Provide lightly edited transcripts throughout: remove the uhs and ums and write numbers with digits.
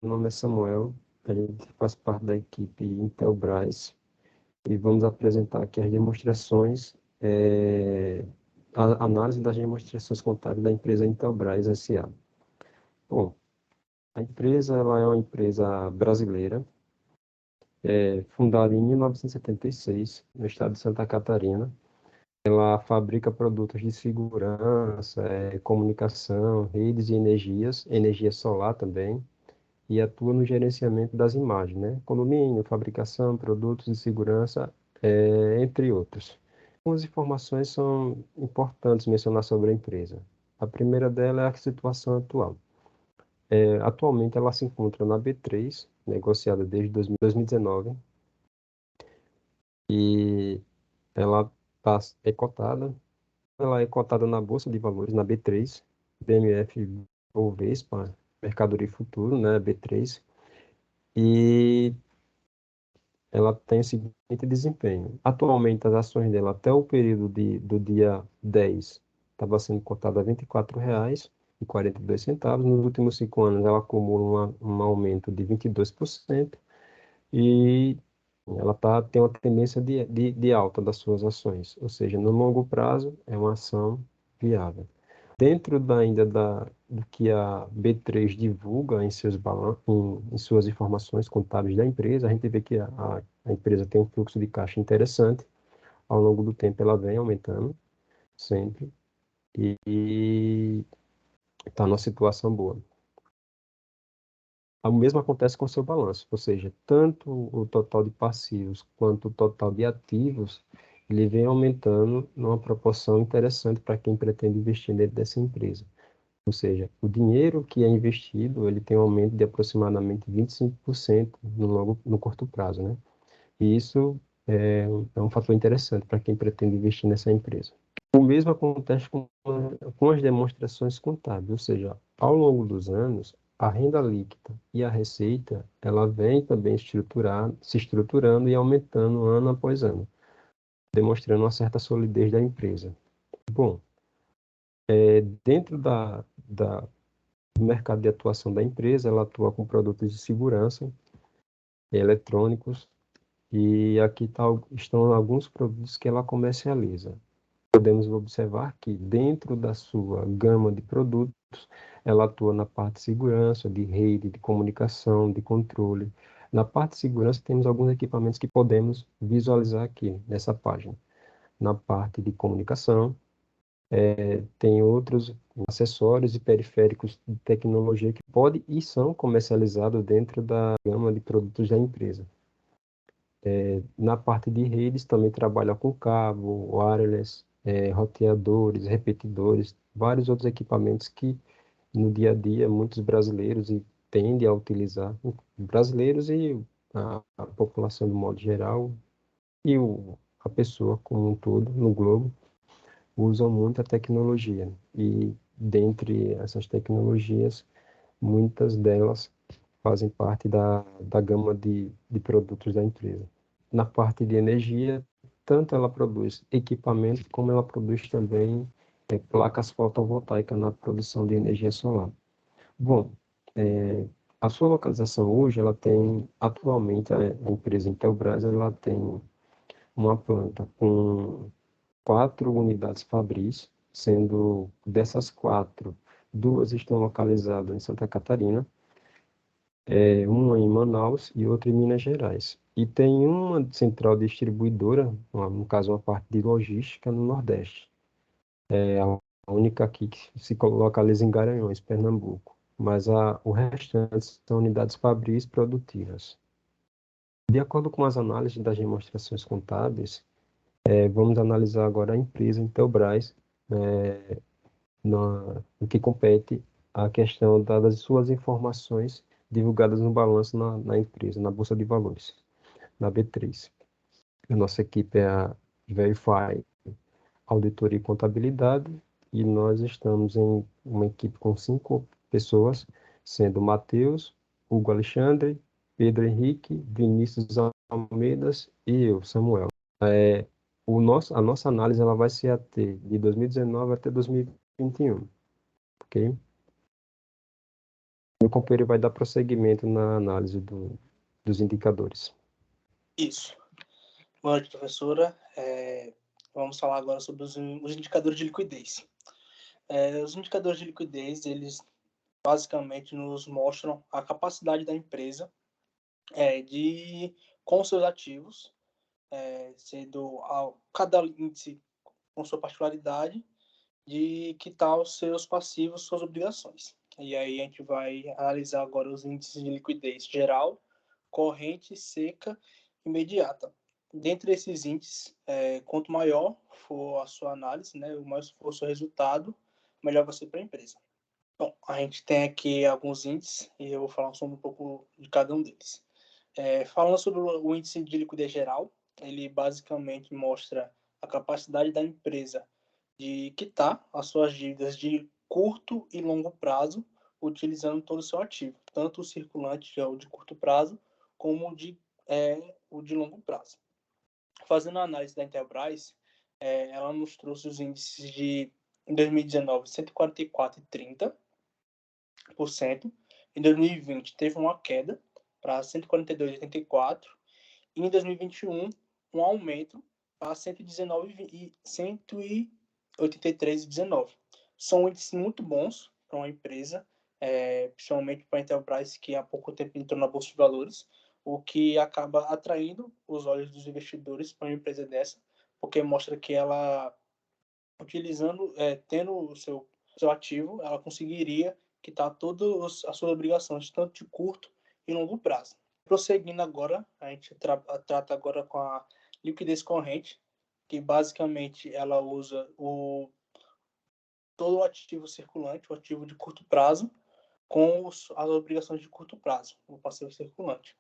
Meu nome é Samuel, a gente faz parte da equipe Intelbras e vamos apresentar aqui as demonstrações, a análise das demonstrações contábeis da empresa Intelbras S.A. Bom, a empresa ela é uma empresa brasileira, fundada em 1976, no estado de Santa Catarina. Ela fabrica produtos de segurança, comunicação, redes e energias, energia solar também, e atua no gerenciamento das imagens, né? Condomínio, fabricação, produtos de segurança, entre outros. Algumas informações são importantes mencionar sobre a empresa. A primeira dela é a situação atual. Atualmente ela se encontra na B3, negociada desde 2019, e ela ela é cotada na Bolsa de Valores, na B3, BMF Bovespa, Mercadoria Futuro, né, B3, e ela tem o seguinte desempenho. Atualmente, as ações dela, até o período do dia 10, estava sendo cotada a R$ 24,42. Nos últimos 5 anos, ela acumula um aumento de 22% e tem uma tendência de alta das suas ações. Ou seja, no longo prazo, é uma ação viável. Dentro do que a B3 divulga em em suas informações contábeis da empresa, a gente vê que a empresa tem um fluxo de caixa interessante. Ao longo do tempo, ela vem aumentando sempre e está numa situação boa. O mesmo acontece com o seu balanço, ou seja, tanto o total de passivos quanto o total de ativos, ele vem aumentando numa proporção interessante para quem pretende investir dentro dessa empresa. Ou seja, o dinheiro que é investido, ele tem um aumento de aproximadamente 25% no curto prazo, né? E isso é um fator interessante para quem pretende investir nessa empresa. O mesmo acontece com as demonstrações contábeis, ou seja, ao longo dos anos, a renda líquida e a receita, ela vem também se estruturando e aumentando ano após ano, demonstrando uma certa solidez da empresa. Bom, dentro do mercado de atuação da empresa, ela atua com produtos de segurança, eletrônicos, e aqui estão alguns produtos que ela comercializa. Podemos observar que dentro da sua gama de produtos, ela atua na parte de segurança, de rede, de comunicação, de controle. Na parte de segurança, temos alguns equipamentos que podemos visualizar aqui nessa página. Na parte de comunicação, tem outros acessórios e periféricos de tecnologia que podem e são comercializados dentro da gama de produtos da empresa. Na parte de redes, também trabalha com cabo, wireless, roteadores, repetidores, vários outros equipamentos que no dia a dia muitos brasileiros tendem a utilizar, brasileiros e a população do modo geral e a pessoa como um todo no globo usam muita tecnologia. E dentre essas tecnologias, muitas delas fazem parte da gama de produtos da empresa. Na parte de energia, tanto ela produz equipamento, como ela produz também placas fotovoltaicas na produção de energia solar. Bom, a sua localização hoje, ela tem, atualmente, a empresa Intelbras, ela tem uma planta com 4 unidades fabris, sendo dessas 4, 2 estão localizadas em Santa Catarina, uma em Manaus e outra em Minas Gerais. E tem uma central distribuidora, no caso, uma parte de logística no Nordeste. É a única aqui que se localiza em Garanhuns, Pernambuco. Mas o restante são unidades fabris produtivas. De acordo com as análises das demonstrações contábeis, vamos analisar agora a empresa Intelbras, no que compete à questão das suas informações divulgadas no balanço na empresa, na Bolsa de Valores, na B3. A nossa equipe é a Verify Auditoria e Contabilidade, e nós estamos em uma equipe com 5 pessoas, sendo Matheus, Hugo Alexandre, Pedro Henrique, Vinícius Almeidas e eu, Samuel. A nossa análise ela vai se ater de 2019 até 2021, ok? Meu companheiro vai dar prosseguimento na análise dos indicadores. Isso. Boa noite, professora. Vamos falar agora sobre os indicadores de liquidez. Os indicadores de liquidez, eles basicamente nos mostram a capacidade da empresa com seus ativos, sendo cada índice com sua particularidade, de quitar os seus passivos, suas obrigações. E aí a gente vai analisar agora os índices de liquidez geral, corrente, seca e imediata. Dentre esses índices, quanto maior for a sua análise, né, o maior for o seu resultado, melhor vai ser para a empresa. Bom, a gente tem aqui alguns índices e eu vou falar sobre um pouco de cada um deles. Falando sobre o índice de liquidez geral, ele basicamente mostra a capacidade da empresa de quitar as suas dívidas de curto e longo prazo, utilizando todo o seu ativo, tanto o circulante, que é o de curto prazo, como o de longo prazo. Fazendo a análise da Intelbras, ela nos trouxe os índices de, em 2019, 144,30%. Em 2020, teve uma queda para 142,84%. E em 2021, um aumento para 183,19. São índices muito bons para uma empresa, principalmente para a Intelbras, que há pouco tempo entrou na Bolsa de Valores, o que acaba atraindo os olhos dos investidores para uma empresa dessa, porque mostra que ela, utilizando, tendo o seu ativo, ela conseguiria quitar todas as suas obrigações, tanto de curto e longo prazo. Prosseguindo agora, a gente trata agora com a liquidez corrente, que basicamente ela usa todo o ativo circulante, o ativo de curto prazo, com as obrigações de curto prazo, o passivo circulante.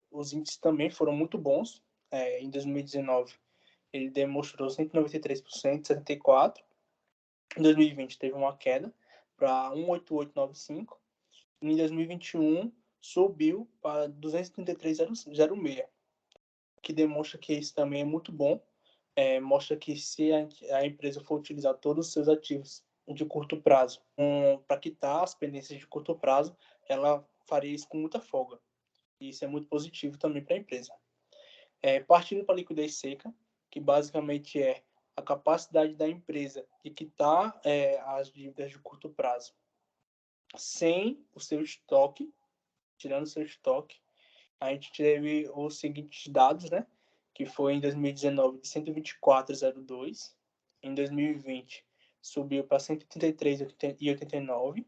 Os índices também foram muito bons. Em 2019, ele demonstrou 193%, 74%. Em 2020, teve uma queda para 188,95. Em 2021, subiu para 233,06, que demonstra que isso também é muito bom. Mostra que se a empresa for utilizar todos os seus ativos de curto prazo para quitar as pendências de curto prazo, ela faria isso com muita folga. E isso é muito positivo também para a empresa. Partindo para a liquidez seca, que basicamente é a capacidade da empresa de quitar as dívidas de curto prazo sem o seu estoque, tirando o seu estoque. A gente teve os seguintes dados, né? Que foi em 2019 de 124,02, em 2020 subiu para 133,89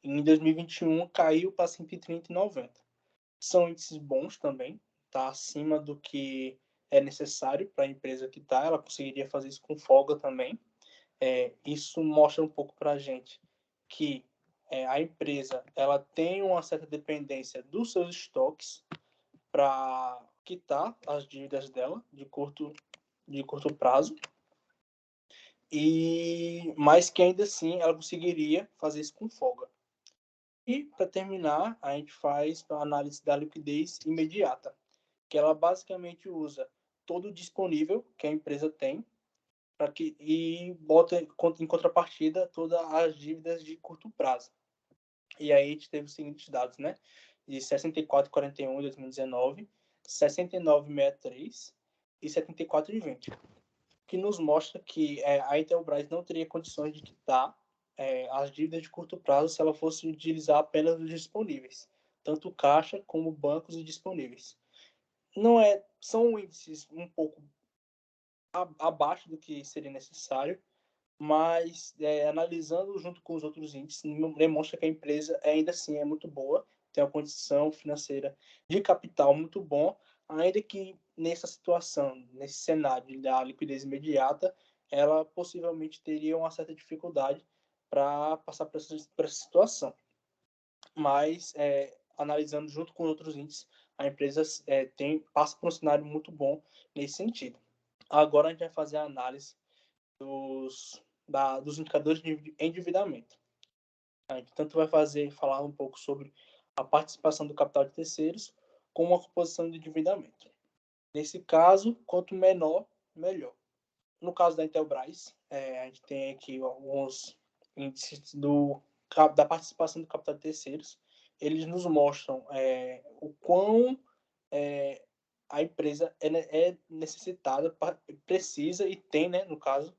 e em 2021 caiu para 130,90. São índices bons também, tá acima do que é necessário para a empresa que está, ela conseguiria fazer isso com folga também. Isso mostra um pouco para a gente que a empresa ela tem uma certa dependência dos seus estoques para quitar as dívidas dela de curto prazo, mas que ainda assim ela conseguiria fazer isso com folga. E para terminar, a gente faz a análise da liquidez imediata, que ela basicamente usa todo o disponível que a empresa tem e bota em contrapartida todas as dívidas de curto prazo. E aí a gente teve os seguintes dados, né? De 64,41 em 2019, 69,63 e 74,20, que nos mostra que a Intelbras não teria condições de quitar as dívidas de curto prazo se ela fosse utilizar apenas os disponíveis, tanto caixa como bancos e disponíveis. São índices um pouco abaixo do que seria necessário, mas analisando junto com os outros índices, demonstra que a empresa ainda assim é muito boa, tem uma condição financeira de capital muito bom, ainda que nessa situação, nesse cenário da liquidez imediata, ela possivelmente teria uma certa dificuldade para passar por essa situação. Mas, analisando junto com outros índices, a empresa passa por um cenário muito bom nesse sentido. Agora a gente vai fazer a análise dos indicadores de endividamento. A gente tanto vai falar um pouco sobre a participação do capital de terceiros como a composição de endividamento. Nesse caso, quanto menor, melhor. No caso da Intelbras, a gente tem aqui alguns índices da participação do capital de terceiros, eles nos mostram o quão a empresa é necessitada, precisa e tem, né, no caso,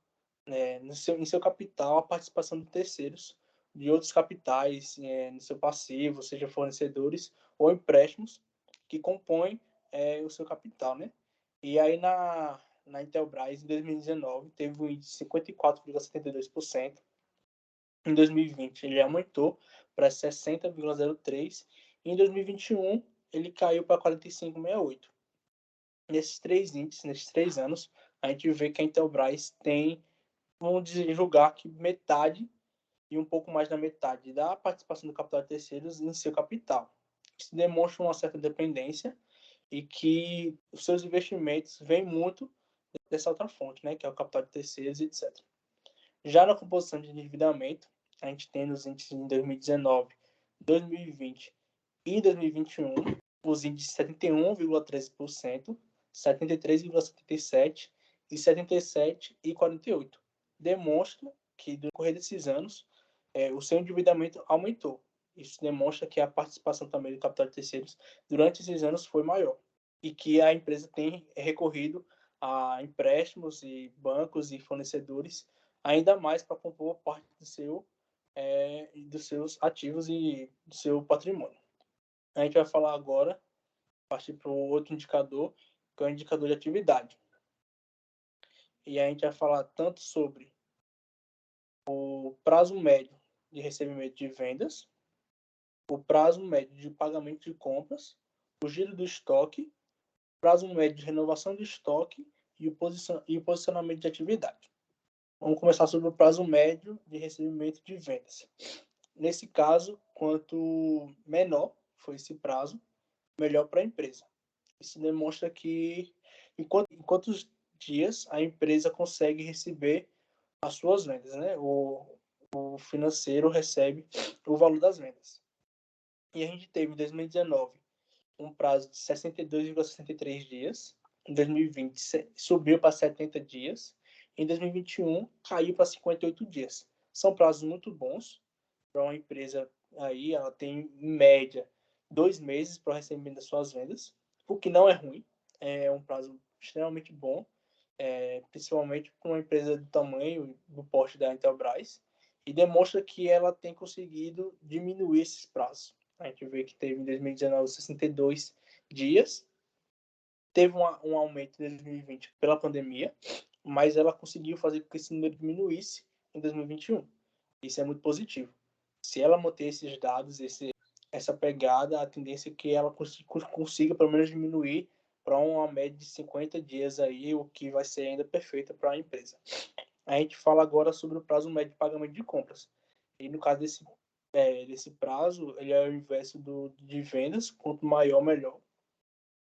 em seu capital, a participação de terceiros, de outros capitais, no seu passivo, seja fornecedores ou empréstimos, que compõem o seu capital, né? E aí na Intelbras, em 2019, teve um índice de 54,72%. Em 2020, ele aumentou para 60,03%. E em 2021, ele caiu para 45,68%. Nesses três índices, nesses 3 anos, a gente vê que a Intelbras tem, vamos julgar que metade e um pouco mais da metade da participação do capital de terceiros em seu capital. Isso demonstra uma certa dependência e que os seus investimentos vêm muito dessa outra fonte, né, que é o capital de terceiros, etc. Já na composição de endividamento, a gente tem nos índices em 2019, 2020 e 2021, os índices 71,13%, 73,77% e 77,48%. Demonstra que, no decorrer desses anos, o seu endividamento aumentou. Isso demonstra que a participação também do capital de terceiros durante esses anos foi maior e que a empresa tem recorrido a empréstimos e bancos e fornecedores ainda mais para compor parte dos seus ativos e do seu patrimônio. A gente vai falar agora, partir para o outro indicador, que é o indicador de atividade. E a gente vai falar tanto sobre o prazo médio de recebimento de vendas, o prazo médio de pagamento de compras, o giro do estoque, o prazo médio de renovação de estoque e o posicionamento de atividade. Vamos começar sobre o prazo médio de recebimento de vendas. Nesse caso, quanto menor foi esse prazo, melhor para a empresa. Isso demonstra que em quantos dias a empresa consegue receber as suas vendas, né? O financeiro recebe o valor das vendas. E a gente teve em 2019 um prazo de 62,63 dias, em 2020 subiu para 70 dias, em 2021 caiu para 58 dias. São prazos muito bons para uma empresa aí, ela tem em média 2 meses para o recebimento das suas vendas, o que não é ruim, é um prazo extremamente bom, principalmente para uma empresa do tamanho, do porte da Intelbras, e demonstra que ela tem conseguido diminuir esses prazos. A gente vê que teve em 2019 62 dias, teve um aumento em 2020 pela pandemia, mas ela conseguiu fazer com que esse número diminuísse em 2021. Isso é muito positivo. Se ela manter esses dados, essa pegada, a tendência é que ela consiga pelo menos diminuir para uma média de 50 dias aí, o que vai ser ainda perfeita para a empresa. A gente fala agora sobre o prazo médio de pagamento de compras. E no caso desse prazo, ele é o inverso de vendas, quanto maior, melhor.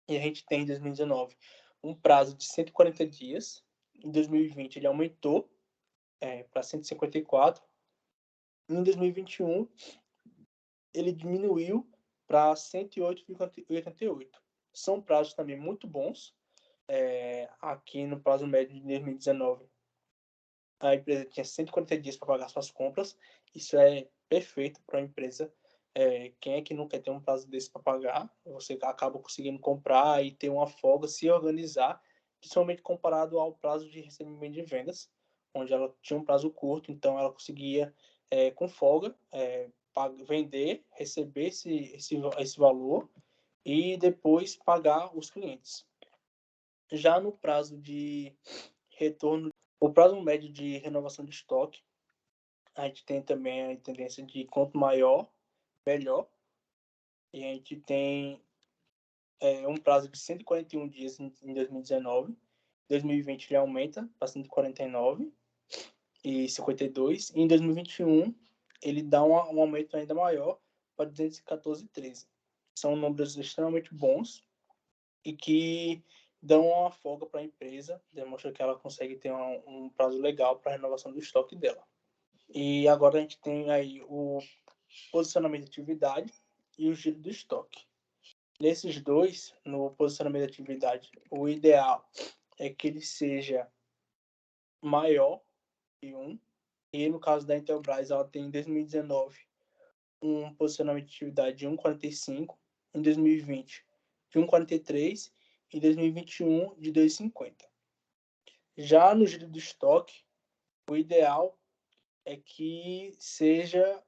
E a gente tem em 2019 um prazo de 140 dias. Em 2020 ele aumentou para 154. Em 2021 ele diminuiu para 108,88. São prazos também muito bons. Aqui no prazo médio de 2019, a empresa tinha 140 dias para pagar suas compras. Isso é perfeito para a empresa. Quem é que não quer ter um prazo desse para pagar? Você acaba conseguindo comprar e ter uma folga, se organizar, principalmente comparado ao prazo de recebimento de vendas, onde ela tinha um prazo curto, então ela conseguia, com folga, vender, receber esse valor e depois pagar os clientes. Já no prazo de retorno, o prazo médio de renovação de estoque, a gente tem também a tendência de quanto maior, melhor. E a gente tem um prazo de 141 dias em 2019. Em 2020 ele aumenta para 149 e 52. E em 2021 ele dá um aumento ainda maior para 214,13. São números extremamente bons e que dão uma folga para a empresa, demonstra que ela consegue ter um prazo legal para a renovação do estoque dela. E agora a gente tem aí o posicionamento de atividade e o giro do estoque. Nesses dois, no posicionamento de atividade, o ideal é que ele seja maior que 1. E no caso da Intelbras, ela tem em 2019 um posicionamento de atividade de 1,45, em 2020 de 1,43, em 2021 de 2,50. Já no giro do estoque, o ideal é que seja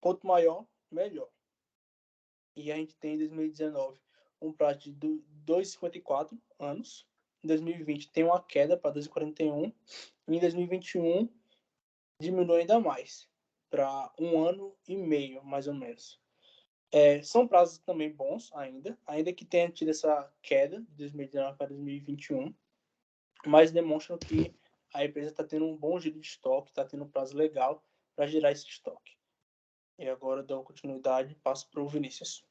quanto maior, melhor. E a gente tem em 2019 um prazo de 2,54 anos. Em 2020 tem uma queda para 2,41. E em 2021 diminui ainda mais, para 1 ano e meio, mais ou menos. São prazos também bons ainda que tenha tido essa queda de 2019 para 2021, mas demonstram que a empresa está tendo um bom giro de estoque, está tendo um prazo legal para gerar esse estoque. E agora dou continuidade e passo para o Vinícius.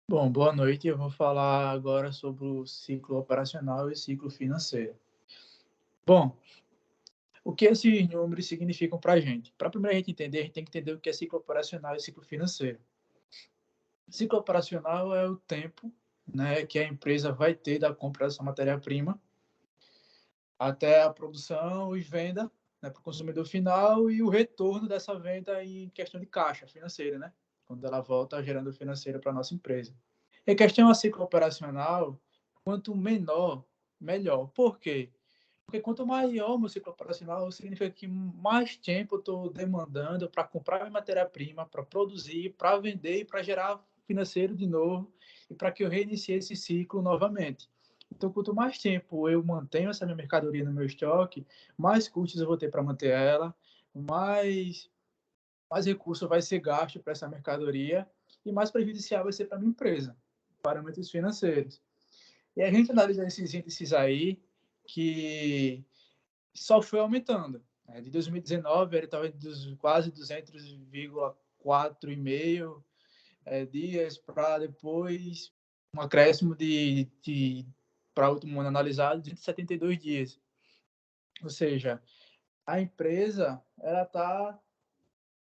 Bom, boa noite. Eu vou falar agora sobre o ciclo operacional e ciclo financeiro. Bom, o que esses números significam para a gente? Para primeiro a gente entender, a gente tem que entender o que é ciclo operacional e ciclo financeiro. Ciclo operacional é o tempo, né, que a empresa vai ter da compra dessa matéria-prima até a produção e venda, né, para o consumidor final, e o retorno dessa venda em questão de caixa financeira, né, quando ela volta gerando financeiro para a nossa empresa. Em questão a ciclo operacional, quanto menor, melhor. Por quê? Porque quanto maior o meu ciclo operacional, significa que mais tempo eu estou demandando para comprar minha matéria-prima, para produzir, para vender e para gerar financeiro de novo e para que eu reinicie esse ciclo novamente. Então, quanto mais tempo eu mantenho essa minha mercadoria no meu estoque, mais custos eu vou ter para manter ela, mais recurso vai ser gasto para essa mercadoria e mais prejudicial vai ser para a minha empresa, parâmetros financeiros. E a gente analisa esses índices aí, que só foi aumentando. De 2019, ele estava quase 200,4,5 dias, para depois um acréscimo para o último ano analisado, de 172 dias. Ou seja, a empresa está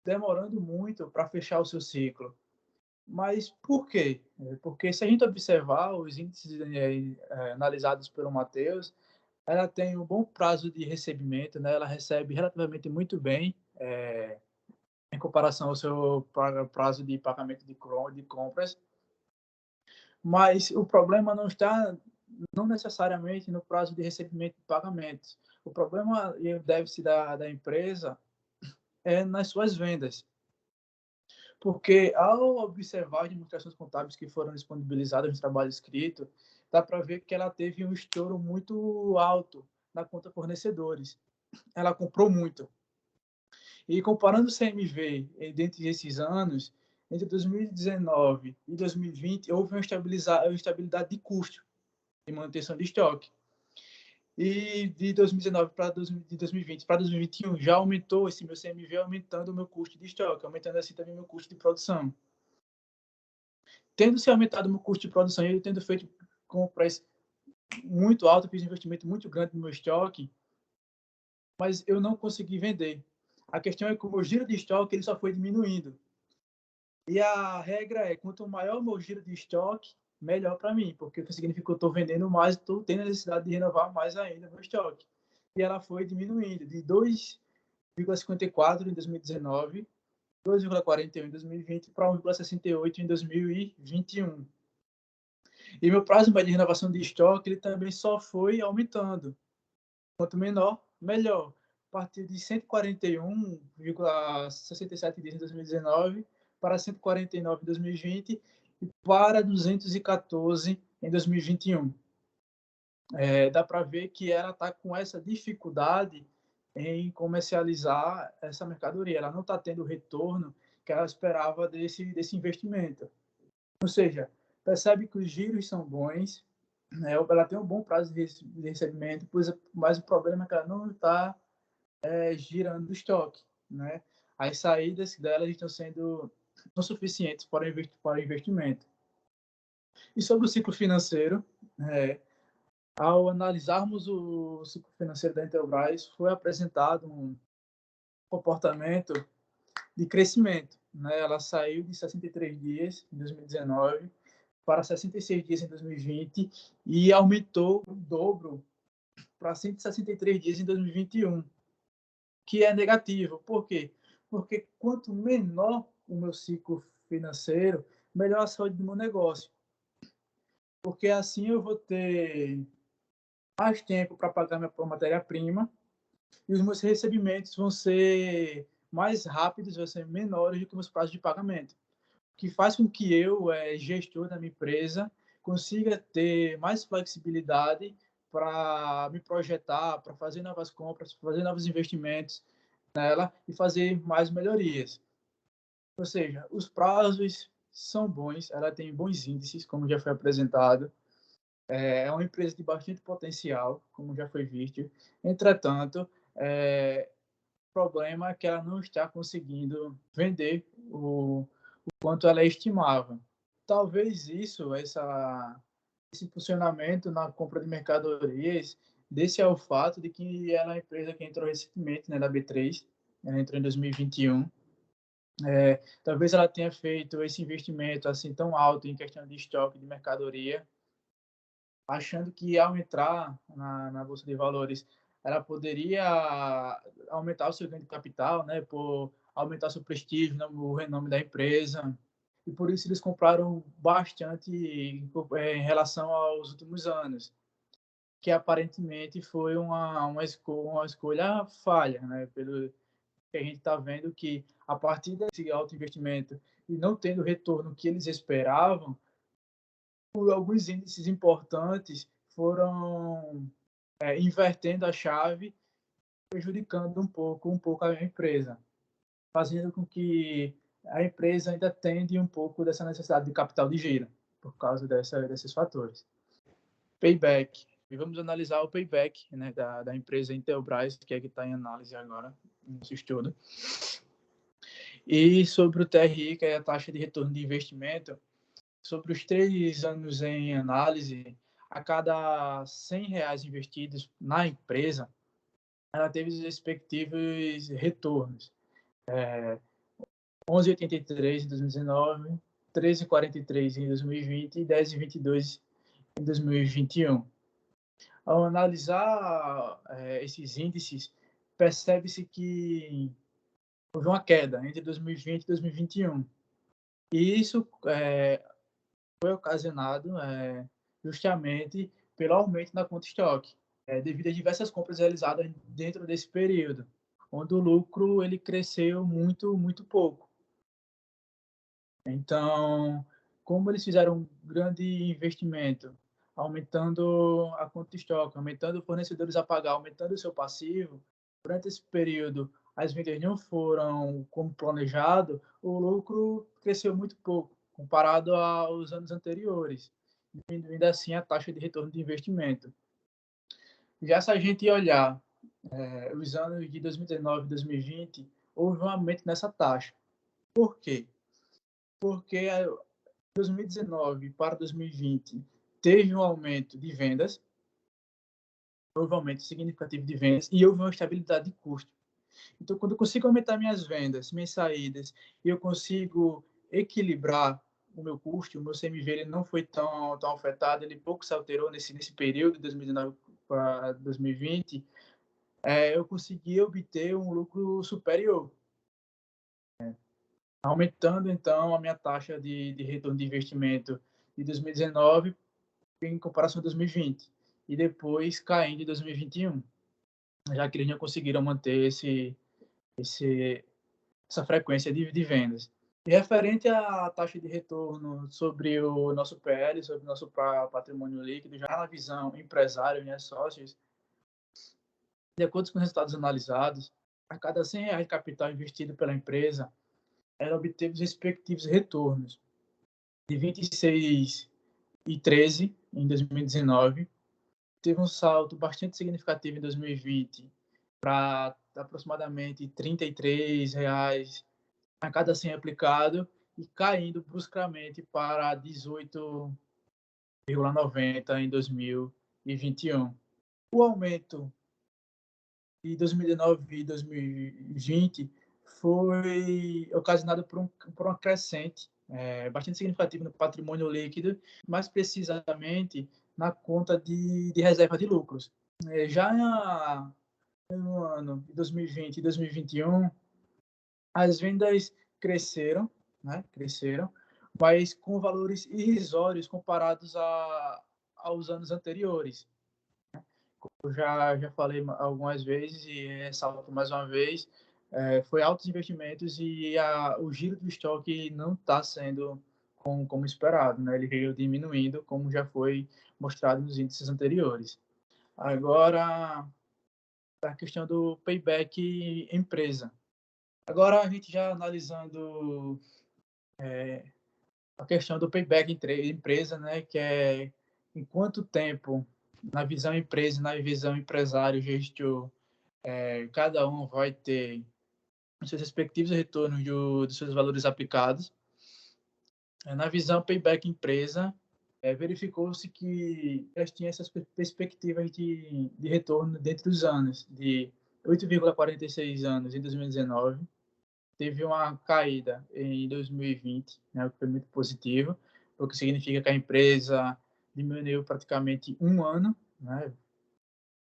demorando muito para fechar o seu ciclo. Mas por quê? Porque se a gente observar os índices analisados pelo Matheus, ela tem um bom prazo de recebimento, né? Ela recebe relativamente muito bem em comparação ao seu prazo de pagamento de compras. Mas o problema não está não necessariamente no prazo de recebimento de pagamentos. O problema deve-se da empresa nas suas vendas. Porque ao observar as demonstrações contábeis que foram disponibilizadas no trabalho escrito, dá para ver que ela teve um estouro muito alto na conta fornecedores. Ela comprou muito. E comparando o CMV dentre esses anos, entre 2019 e 2020, houve uma estabilidade de custo de manutenção de estoque. E de 2019 para 2020 para 2021 já aumentou esse meu CMV, aumentando o meu custo de estoque, aumentando assim também o meu custo de produção. Tendo se aumentado o meu custo de produção e eu tendo feito compras muito alto, fiz um investimento muito grande no meu estoque, mas eu não consegui vender. A questão é que o meu giro de estoque ele só foi diminuindo. E a regra é, quanto maior o meu giro de estoque, melhor para mim, porque significa que eu estou vendendo mais, estou tendo a necessidade de renovar mais ainda o meu estoque. E ela foi diminuindo de 2,54 em 2019, 2,41 em 2020 para 1,68 em 2021. E meu prazo de renovação de estoque ele também só foi aumentando. Quanto menor, melhor. A partir de 141,67 dias em 2019 para 149 em 2020 e para 214 em 2021. Dá para ver que ela está com essa dificuldade em comercializar essa mercadoria. Ela não está tendo o retorno que ela esperava desse investimento. Ou seja, percebe que os giros são bons, né? Ela tem um bom prazo de recebimento, mas o problema é que ela não está girando o estoque, né? As saídas dela estão sendo não suficientes para o investimento. E sobre o ciclo financeiro, ao analisarmos o ciclo financeiro da Intelbras, foi apresentado um comportamento de crescimento, né? Ela saiu de 63 dias em 2019 para 66 dias em 2020 e aumentou o dobro para 163 dias em 2021, que é negativo. Por quê? Porque quanto menor o meu ciclo financeiro, melhor a saúde do meu negócio. Porque assim eu vou ter mais tempo para pagar minha matéria-prima e os meus recebimentos vão ser mais rápidos, vão ser menores do que os prazos de pagamento, o que faz com que eu, gestor da minha empresa, consiga ter mais flexibilidade para me projetar, para fazer novas compras, fazer novos investimentos nela e fazer mais melhorias. Ou seja, os prazos são bons, ela tem bons índices, como já foi apresentado. É uma empresa de bastante potencial, como já foi visto. Entretanto, o problema é que ela não está conseguindo vender o quanto ela estimava. Talvez esse posicionamento na compra de mercadorias desse ao fato de que ela é uma empresa que entrou recentemente, né, da B3, ela entrou em 2021. Talvez ela tenha feito esse investimento assim tão alto em questão de estoque de mercadoria, achando que ao entrar na Bolsa de Valores, ela poderia aumentar o seu ganho de capital, né, por aumentar seu prestígio, o renome da empresa. E por isso eles compraram bastante em relação aos últimos anos, que aparentemente foi uma escolha falha, né, pelo que a gente está vendo que a partir desse alto investimento e não tendo o retorno que eles esperavam, alguns índices importantes foram invertendo a chave, prejudicando um pouco a empresa, fazendo com que a empresa ainda tende um pouco dessa necessidade de capital de giro, por causa desses fatores. Payback. E vamos analisar o payback, né, da empresa Intelbras, que é que está em análise agora, nesse estudo. E sobre o TRI, que é a taxa de retorno de investimento, sobre os 3 anos em análise, a cada R$100 investidos na empresa, ela teve os respectivos retornos. 11,83 em 2019, 13,43 em 2020 e 10,22 em 2021. Ao analisar esses índices, percebe-se que houve uma queda entre 2020 e 2021. E isso foi ocasionado justamente pelo aumento na conta estoque, devido a diversas compras realizadas dentro desse período, onde o lucro ele cresceu muito pouco. Então, como eles fizeram um grande investimento, aumentando a conta de estoque, aumentando fornecedores a pagar, aumentando o seu passivo, durante esse período as vendas não foram como planejado, o lucro cresceu muito pouco, comparado aos anos anteriores, diminuindo assim a taxa de retorno de investimento. Já se a gente olhar os anos de 2019 e 2020, houve um aumento nessa taxa. Por quê? Porque 2019 para 2020 teve um aumento de vendas, houve um aumento significativo de vendas e houve uma estabilidade de custo. Então, quando eu consigo aumentar minhas vendas, minhas saídas, e eu consigo equilibrar o meu custo, o meu CMV ele não foi tão afetado, ele pouco se alterou nesse período de 2019 para 2020, eu consegui obter um lucro superior, aumentando então a minha taxa de retorno de investimento de 2019 em comparação a 2020 e depois caindo em 2021, já que eles não conseguiram manter essa frequência de vendas. E referente à taxa de retorno sobre o nosso PL, sobre o nosso patrimônio líquido, já na visão empresário, né, sócios, de acordo com os resultados analisados, a cada R$100 de capital investido pela empresa, ela obteve os respectivos retornos de 26,13 em 2019, teve um salto bastante significativo em 2020 para aproximadamente R$33 a cada 100 aplicado e caindo bruscamente para 18,90 em 2021. O aumento de 2019 e 2020 foi ocasionado por uma crescente bastante significativa no patrimônio líquido, mais precisamente na conta de reserva de lucros. Já no ano de 2020 e 2021, as vendas cresceram, né? Cresceram, mas com valores irrisórios comparados aos anos anteriores. Eu já falei algumas vezes e ressalto mais uma vez, foi altos investimentos e o giro do estoque não está sendo como esperado, né? Ele veio diminuindo, como já foi mostrado nos índices anteriores. Agora, a questão do payback empresa. Agora, a gente já analisando a questão do payback empresa, né? Que é em quanto tempo, na visão empresa, na visão empresário, gestor, cada um vai ter os seus respectivos retornos dos seus valores aplicados. Na visão payback empresa, verificou-se que elas tinham essas perspectivas de retorno dentro dos anos, de 8,46 anos em 2019, teve uma caída em 2020, né, o que foi muito positivo, o que significa que a empresa diminuiu praticamente um ano, né,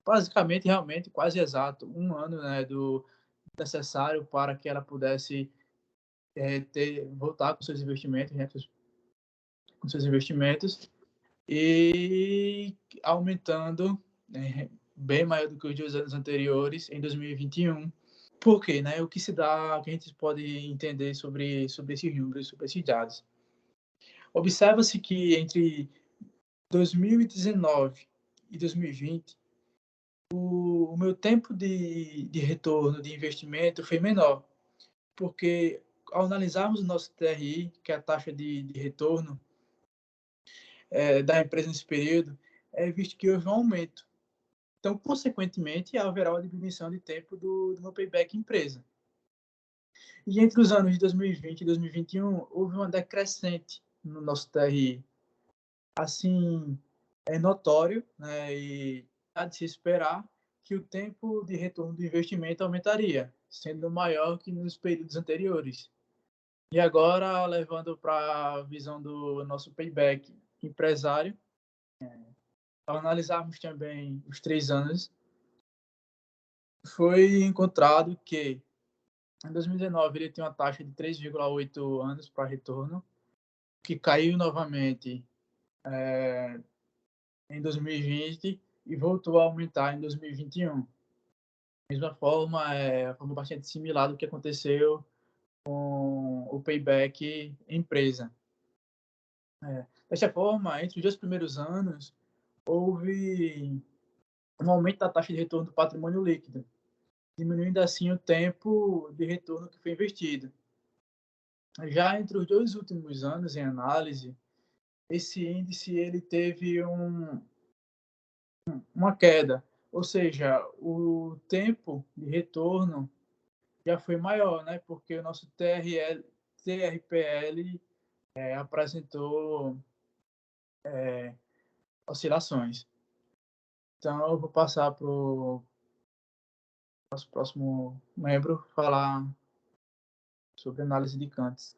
basicamente, realmente, quase exato, um ano, né, do necessário para que ela pudesse voltar com seus investimentos, né, com seus investimentos, e aumentando, né, bem maior do que os 2 anos anteriores, em 2021. Por quê? Né? O que se dá, o que a gente pode entender sobre esses números, sobre esses dados? Observa-se que entre 2019 e 2020, o meu tempo de retorno de investimento foi menor, porque ao analisarmos o nosso TRI, que é a taxa de retorno da empresa nesse período, é visto que houve um aumento. Então, consequentemente, haverá uma diminuição de tempo do meu payback empresa. E entre os anos de 2020 e 2021, houve uma decrescente no nosso TRI. Assim, é notório, né, e há de se esperar que o tempo de retorno do investimento aumentaria, sendo maior que nos períodos anteriores. E agora, levando para a visão do nosso payback empresário, ao analisarmos também os 3 anos, foi encontrado que em 2019 ele tinha uma taxa de 3,8 anos para retorno, que caiu novamente em 2020 e voltou a aumentar em 2021. Da mesma forma, é uma forma bastante similar do que aconteceu com o payback empresa. Desta forma, entre os 2 primeiros anos, houve um aumento da taxa de retorno do patrimônio líquido, diminuindo assim o tempo de retorno que foi investido. Já entre os 2 últimos anos em análise, esse índice ele teve uma queda, ou seja, o tempo de retorno já foi maior, né? Porque o nosso TRPL apresentou oscilações. Então, eu vou passar para o nosso próximo membro falar sobre análise de Kant.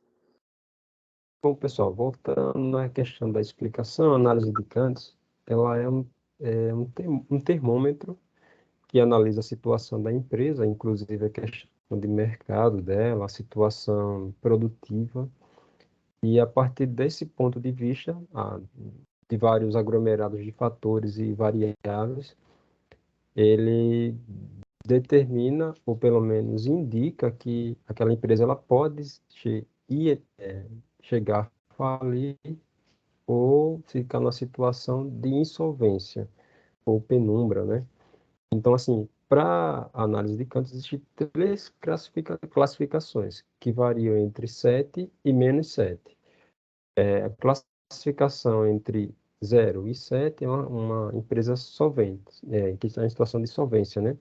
Bom, pessoal, voltando na questão da explicação, a análise de Kant, ela um termômetro que analisa a situação da empresa, inclusive a questão de mercado dela, a situação produtiva, e a partir desse ponto de vista, de vários aglomerados de fatores e variáveis, ele determina, ou pelo menos indica, que aquela empresa ela pode chegar a falir ou ficar numa situação de insolvência ou penumbra, né? Então, assim, para análise de Kant, existem 3 classificações, que variam entre 7 e menos 7. A classificação entre 0 e 7 é uma empresa solvente, que está em situação de solvência, né?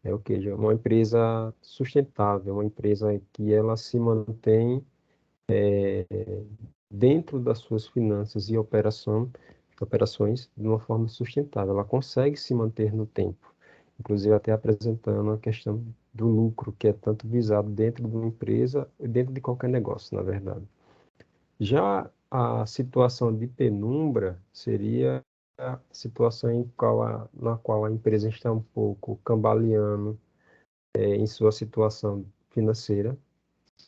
É o que? É uma empresa sustentável, uma empresa que ela se mantém dentro das suas finanças e operações de uma forma sustentável. Ela consegue se manter no tempo, inclusive até apresentando a questão do lucro, que é tanto visado dentro de uma empresa e dentro de qualquer negócio, na verdade. Já a situação de penumbra seria a situação na qual a empresa está um pouco cambaleando em sua situação financeira,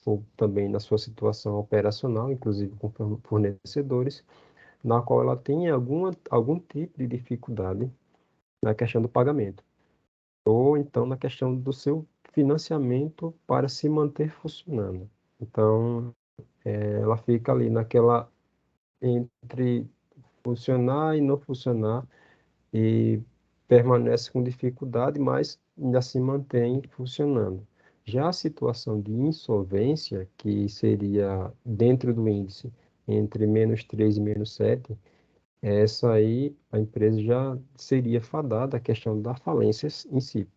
ou também na sua situação operacional, inclusive com fornecedores, na qual ela tem algum tipo de dificuldade na questão do pagamento, ou então na questão do seu financiamento para se manter funcionando. Então, ela fica ali naquela entre funcionar e não funcionar e permanece com dificuldade, mas ainda se mantém funcionando. Já a situação de insolvência, que seria dentro do índice entre -3 e -7, essa aí a empresa já seria fadada à questão da falência em si.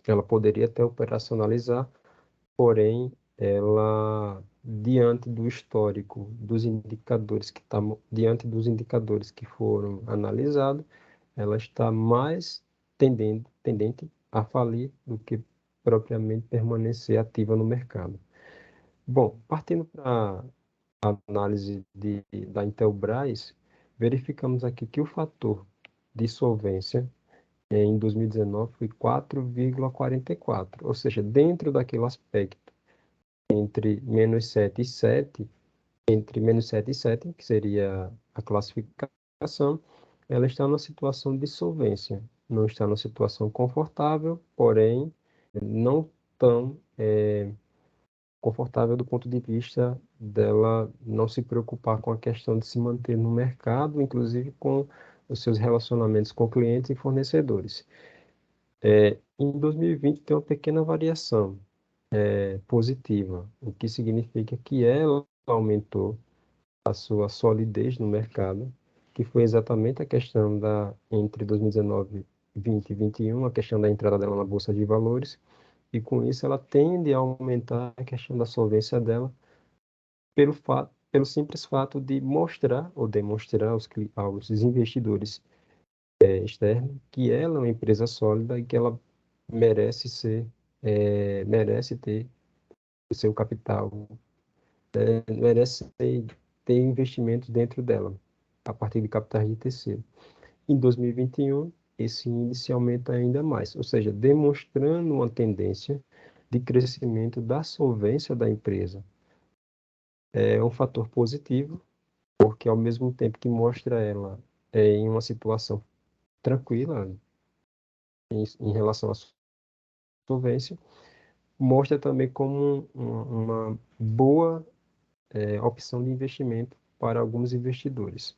Ela poderia até operacionalizar, porém, ela, diante do histórico dos indicadores diante dos indicadores que foram analisados, ela está mais tendente a falir do que propriamente permanecer ativa no mercado. Bom, partindo para a análise da Intelbras, verificamos aqui que o fator de solvência em 2019 foi 4,44, ou seja, dentro daquele aspecto entre -7 e 7, entre -7 e 7, que seria a classificação, ela está numa situação de solvência. Não está numa situação confortável, porém, não tão confortável do ponto de vista dela não se preocupar com a questão de se manter no mercado, inclusive com os seus relacionamentos com clientes e fornecedores. Em 2020 tem uma pequena variação positiva, o que significa que ela aumentou a sua solidez no mercado, que foi exatamente a questão entre 2019, 20 e 21, a questão da entrada dela na Bolsa de Valores, e com isso ela tende a aumentar a questão da solvência dela pelo simples fato de mostrar ou demonstrar aos investidores externos que ela é uma empresa sólida e que ela merece merece ter o seu capital, merece ter investimentos dentro dela, a partir de capitais de terceiro. Em 2021, esse índice aumenta ainda mais, ou seja, demonstrando uma tendência de crescimento da solvência da empresa. É um fator positivo, porque ao mesmo tempo que mostra ela em uma situação tranquila em relação à solvência, mostra também como uma boa opção de investimento para alguns investidores,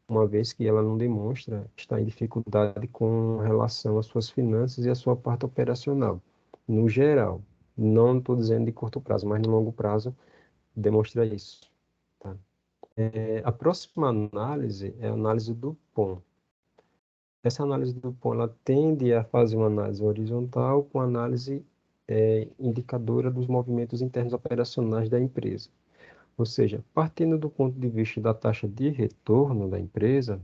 uma vez que ela não demonstra estar em dificuldade com relação às suas finanças e à sua parte operacional. No geral, não estou dizendo de curto prazo, mas no longo prazo demonstra isso. Tá? A próxima análise é a análise do POM. Essa análise do POM ela tende a fazer uma análise horizontal com análise indicadora dos movimentos internos operacionais da empresa. Ou seja, partindo do ponto de vista da taxa de retorno da empresa,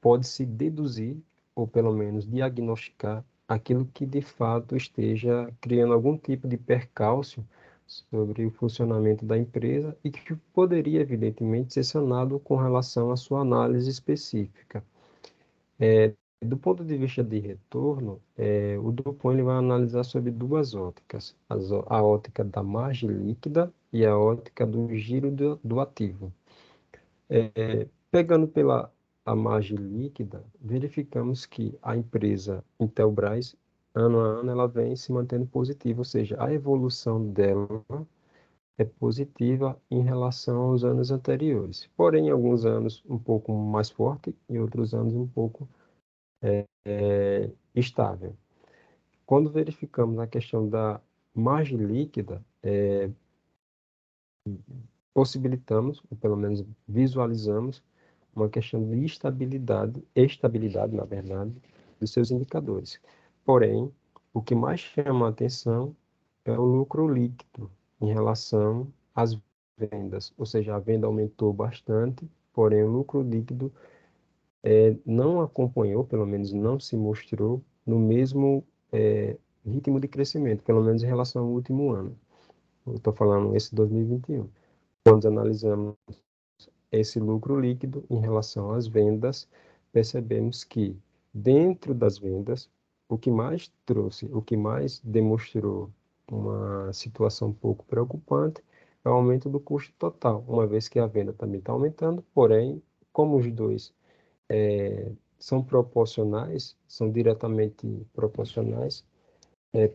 pode-se deduzir, ou pelo menos diagnosticar, aquilo que de fato esteja criando algum tipo de percalço sobre o funcionamento da empresa e que poderia, evidentemente, ser sanado com relação à sua análise específica. Do ponto de vista de retorno, o Dupont ele vai analisar sobre duas óticas, a ótica da margem líquida e a ótica do giro do ativo. Pegando pela a margem líquida, verificamos que a empresa Intelbras, ano a ano, ela vem se mantendo positiva, ou seja, a evolução dela é positiva em relação aos anos anteriores. Porém, em alguns anos um pouco mais forte e outros anos um pouco estável. Quando verificamos a questão da margem líquida, possibilitamos, ou pelo menos visualizamos, uma questão de estabilidade, na verdade, dos seus indicadores. Porém, o que mais chama a atenção é o lucro líquido em relação às vendas, ou seja, a venda aumentou bastante, porém o lucro líquido não acompanhou, pelo menos não se mostrou no mesmo ritmo de crescimento, pelo menos em relação ao último ano. Eu estou falando esse 2021. Quando analisamos esse lucro líquido em relação às vendas, percebemos que dentro das vendas, o que mais trouxe, o que mais demonstrou uma situação um pouco preocupante é o aumento do custo total, uma vez que a venda também está aumentando, porém, como os dois são proporcionais, são diretamente proporcionais,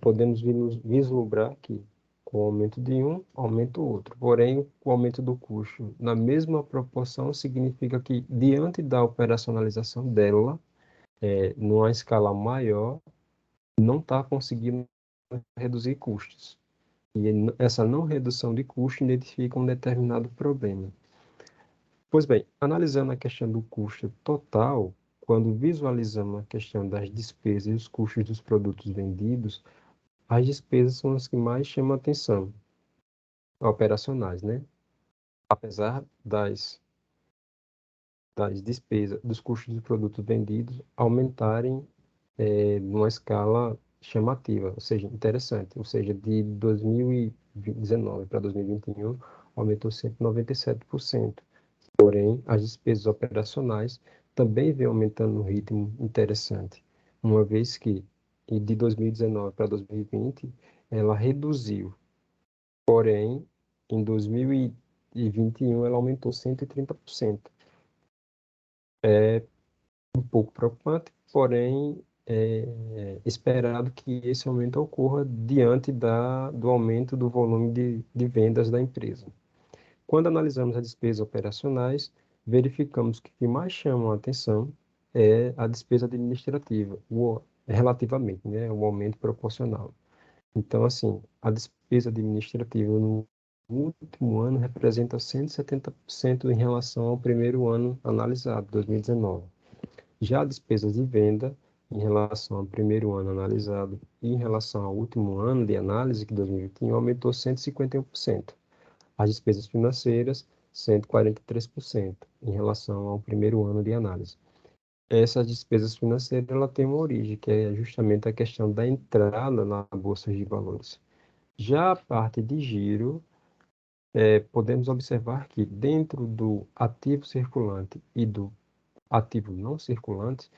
podemos vislumbrar que com o aumento de um, aumenta o outro. Porém, o aumento do custo na mesma proporção significa que, diante da operacionalização dela, numa escala maior, não está conseguindo reduzir custos. E essa não redução de custo identifica um determinado problema. Pois bem, analisando a questão do custo total, quando visualizamos a questão das despesas e os custos dos produtos vendidos, as despesas são as que mais chamam a atenção, operacionais, né? Apesar das despesas, dos custos dos produtos vendidos aumentarem numa escala chamativa, ou seja, interessante. Ou seja, de 2019 para 2021, aumentou 197%. Porém, as despesas operacionais também vêm aumentando num ritmo interessante, uma vez que de 2019 para 2020, ela reduziu. Porém, em 2021, ela aumentou 130%. É um pouco preocupante, porém, é esperado que esse aumento ocorra diante do aumento do volume de vendas da empresa. Quando analisamos as despesas operacionais, verificamos que o que mais chama a atenção é a despesa administrativa, relativamente, né, o aumento proporcional. Então, assim, a despesa administrativa no último ano representa 170% em relação ao primeiro ano analisado, 2019. Já a despesa de venda, em relação ao primeiro ano analisado e em relação ao último ano de análise, que 2021, aumentou 151%. As despesas financeiras, 143%, em relação ao primeiro ano de análise. Essas despesas financeiras ela tem uma origem, que é justamente a questão da entrada na bolsa de valores. Já a parte de giro, podemos observar que dentro do ativo circulante e do ativo não circulante,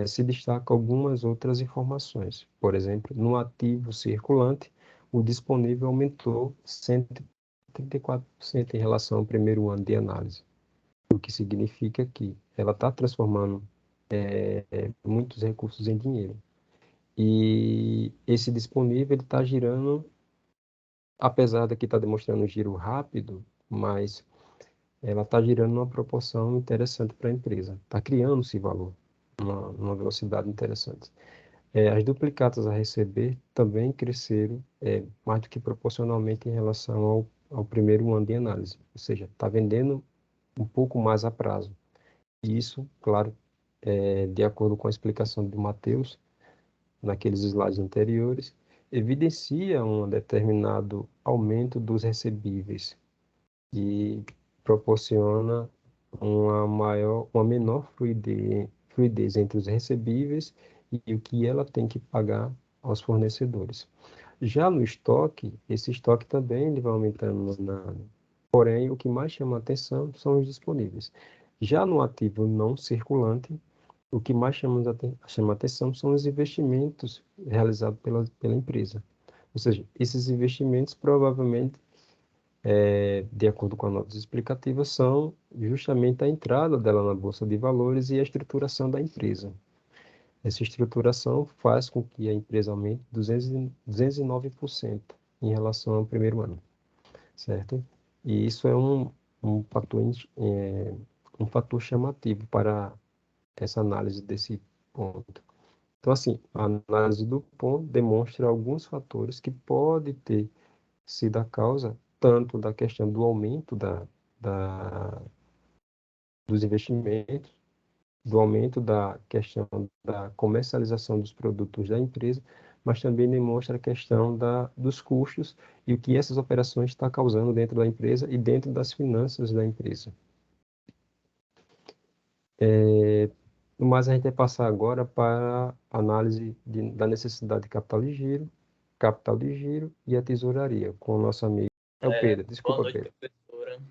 se destacam algumas outras informações. Por exemplo, no ativo circulante, o disponível aumentou 134% em relação ao primeiro ano de análise, o que significa que ela está transformando muitos recursos em dinheiro. E esse disponível está girando, apesar de que está demonstrando um giro rápido, mas ela está girando numa proporção interessante para a empresa, está criando-se valor, numa velocidade interessante. As duplicatas a receber também cresceram mais do que proporcionalmente em relação ao primeiro ano de análise, ou seja, está vendendo um pouco mais a prazo. E isso, claro, de acordo com a explicação do Matheus, naqueles slides anteriores, evidencia um determinado aumento dos recebíveis e proporciona uma menor fluidez entre os recebíveis e o que ela tem que pagar aos fornecedores. Já no estoque, esse estoque também ele vai aumentando, porém, o que mais chama a atenção são os disponíveis. Já no ativo não circulante, o que mais chama a atenção são os investimentos realizados pela empresa. Ou seja, esses investimentos provavelmente de acordo com as notas explicativas, são justamente a entrada dela na Bolsa de Valores e a estruturação da empresa. Essa estruturação faz com que a empresa aumente 209% em relação ao primeiro ano, certo? E isso é um fator, um fator chamativo para essa análise desse ponto. Então, assim, a análise do ponto demonstra alguns fatores que podem ter sido a causa tanto da questão do aumento dos investimentos, do aumento da questão da comercialização dos produtos da empresa, mas também demonstra a questão dos custos e o que essas operações estão causando dentro da empresa e dentro das finanças da empresa. Mas a gente vai passar agora para a análise da necessidade de capital de giro e a tesouraria, com o nosso amigo. É o Pedro, desculpa, boa noite, Pedro. professora.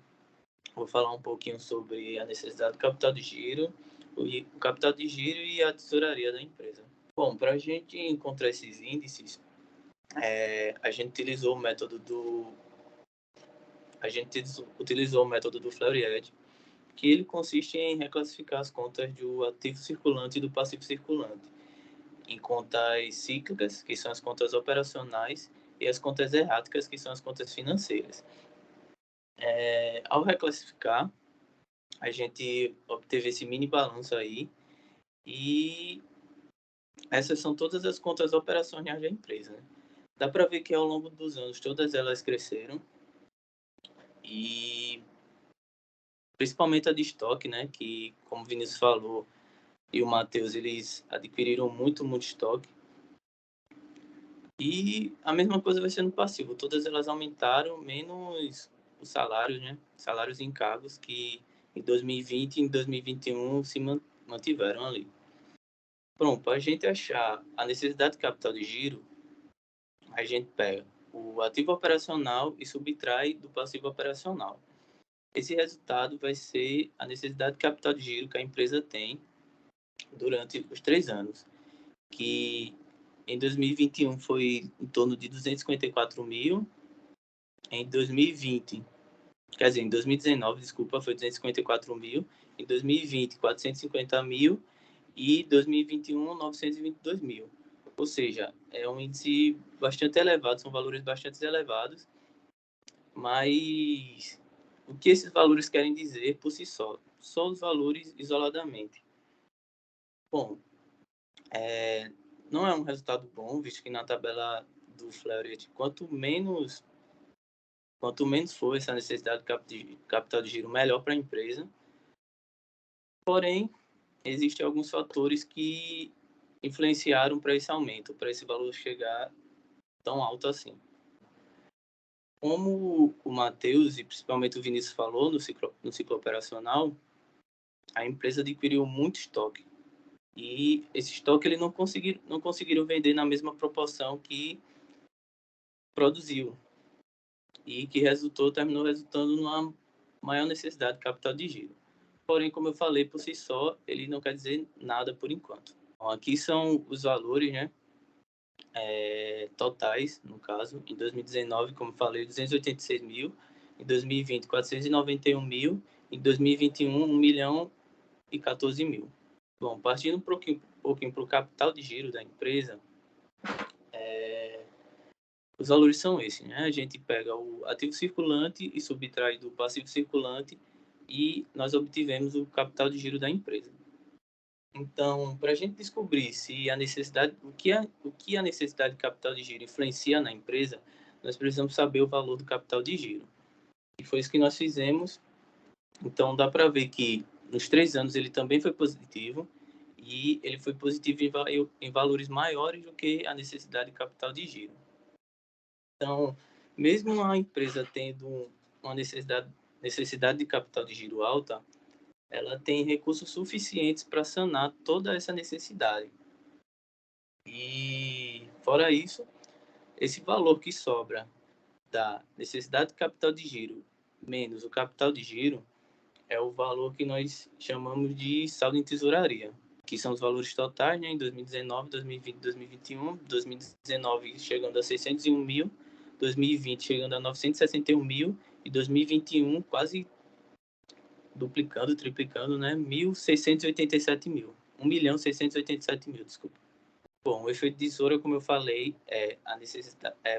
Vou falar um pouquinho sobre a necessidade do capital de giro, o capital de giro e a tesouraria da empresa. Bom, para a gente encontrar esses índices, a gente utilizou o método do Fleury-Edge, que ele consiste em reclassificar as contas do ativo circulante e do passivo circulante em contas cíclicas, que são as contas operacionais, e as contas erráticas, que são as contas financeiras. Ao reclassificar, a gente obteve esse mini balanço aí, e essas são todas as contas operacionais da empresa, né? Dá para ver que ao longo dos anos todas elas cresceram, e principalmente a de estoque, né, que, como o Vinícius falou, e o Matheus, eles adquiriram muito estoque. E a mesma coisa vai ser no passivo. Todas elas aumentaram, menos os salários, né? Salários e encargos que em 2020 e em 2021 se mantiveram ali. Pronto, para a gente achar a necessidade de capital de giro, a gente pega o ativo operacional e subtrai do passivo operacional. Esse resultado vai ser a necessidade de capital de giro que a empresa tem durante os 3 anos, que em 2021 foi em torno de 254 mil, em 2020, quer dizer, em 2019, desculpa, foi 254 mil, em 2020, 450 mil e 2021, 922 mil. Ou seja, é um índice bastante elevado, são valores bastante elevados, mas o que esses valores querem dizer por si só os valores isoladamente? Bom, não é um resultado bom, visto que na tabela do Fleury, quanto menos for essa necessidade de capital de giro, melhor para a empresa. Porém, existem alguns fatores que influenciaram para esse aumento, para esse valor chegar tão alto assim. Como o Matheus e principalmente o Vinícius falou no ciclo operacional, a empresa adquiriu muito estoque. E esse estoque ele não conseguiram vender na mesma proporção que produziu. E que terminou resultando numa maior necessidade de capital de giro. Porém, como eu falei, por si só, ele não quer dizer nada por enquanto. Bom, aqui são os valores, né, totais, no caso. Em 2019, como eu falei, 286 mil. Em 2020, 491 mil. Em 2021, 1 milhão e 14 mil. Bom, partindo um pouquinho para o capital de giro da empresa, os valores são esses, né? A gente pega o ativo circulante e subtrai do passivo circulante e nós obtivemos o capital de giro da empresa. Então, para a gente descobrir se a necessidade, o que a necessidade de capital de giro influencia na empresa, nós precisamos saber o valor do capital de giro. E foi isso que nós fizemos. Então, dá para ver que nos 3 anos ele também foi positivo e ele foi positivo em valores maiores do que a necessidade de capital de giro. Então, mesmo a empresa tendo uma necessidade de capital de giro alta, ela tem recursos suficientes para sanar toda essa necessidade. E, fora isso, esse valor que sobra da necessidade de capital de giro menos o capital de giro é o valor que nós chamamos de saldo em tesouraria, que são os valores totais, né, em 2019, 2020, 2021, 2019 chegando a 601 mil, 2020 chegando a 961 mil e 2021 quase duplicando, triplicando, né, 1.687 mil. 1.687 mil, desculpa. Bom, o efeito de tesoura, como eu falei, é